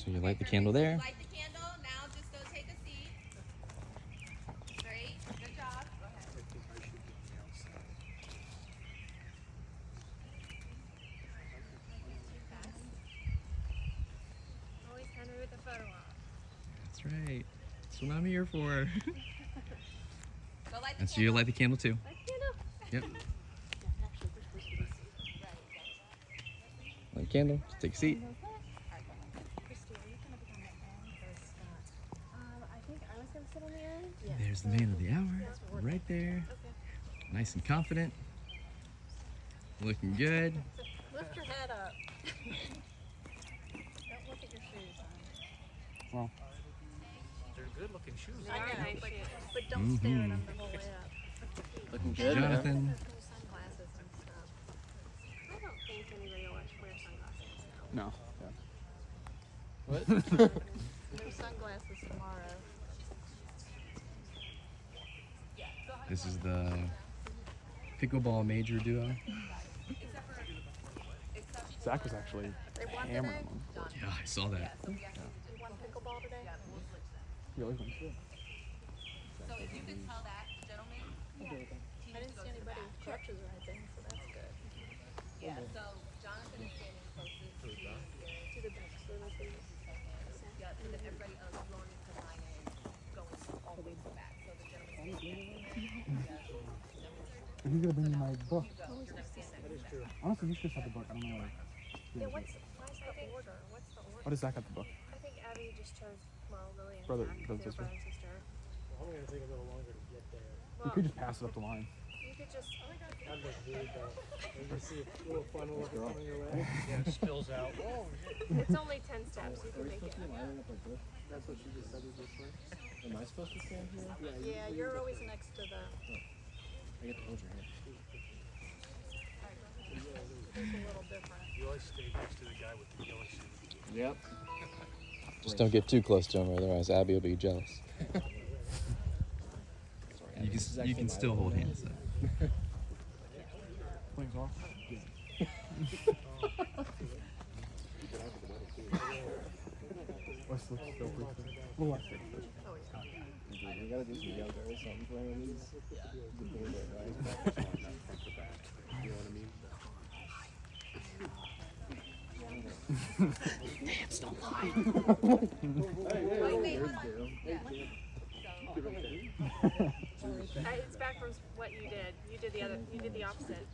So you light the candle there. Light the candle. Now just go take a seat. Great. Good job. Go ahead. Always Henry with the photo op. That's right. That's what I'm here for. Go light the And so you candle. light the candle too. Light the candle. Yep. Light the candle. Just take a seat. Christy, are you gonna be on the end or Scott? I think I was gonna sit on the end. Yeah. There's the man of the hour. Right there. Okay. Nice and confident. Looking good. Lift your head up. Don't look at your shoes, honey. Well, they're good looking shoes. I know, but don't stare at them the whole way up. Looking good. Jonathan. Sunglasses and stuff. I don't think anybody will wear sunglasses now. No. What? No sunglasses tomorrow. This is the pickleball major duo. Zach was actually They won hammering today? them. Yeah, I saw that. They won pickleball today? He always wins. So if you could tell that gentleman, I didn't see anybody with crutches or anything, so that's good. yeah. So Jonathan is standing closest to the To the back, so that they yeah, so that everybody else is going into line and going all the way to the back. So the gentleman's He's gonna bring me my book. standing. Honestly, you should have the book. I don't know. Yeah, why's the order? What's the order? What does Zach have the book? I think Abby just chose, Lily and Brother- Zach, brother, their sister. brother and sister. I'm gonna take a little longer to get there. You Well, could just pass it up the line. you could just, That looks weird though. You can see a little funnel coming your way. Yeah, it spills out. Oh, it's only 10 steps, you can make it. that's what she just said is this way. Am I supposed to stand here? Yeah, you're always next to the, I get to hold your hand. it's a little different. You always stay next to the guy with the yellow suit. Yep. Just don't get too close to him, otherwise Abby will be jealous. You can still hold hands though. Playing's off. Let's look still briefly. We'll watch it. Oh, yeah. We gotta do some yoga or something for one of these. The board, right? You know what I mean? It's back from what you did. You did the opposite.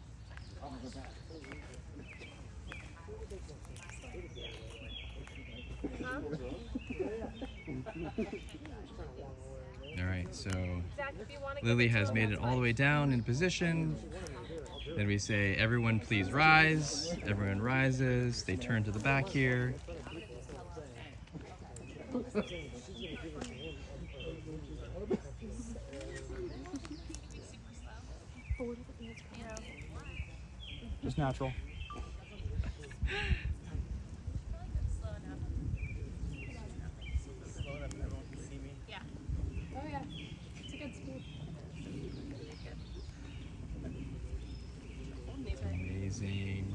Huh? All right, so Zach, if you want to Lily has made it all the way down in position. Then we say, everyone please rise. Everyone rises. They turn to the back here. Just natural. Yeah. Oh yeah. It's a good speed. Amazing.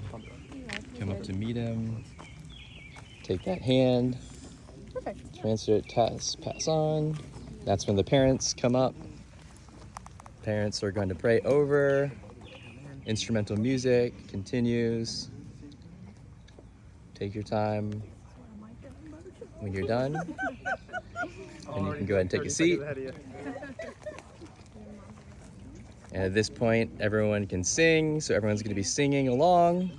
Come up to meet him. Take that hand. Perfect. Transfer it, pass on. That's when the parents come up. Parents are going to pray over. Instrumental music continues. Take your time. When you're done, and you can go ahead and take a seat. And at this point, everyone can sing, so everyone's going to be singing along.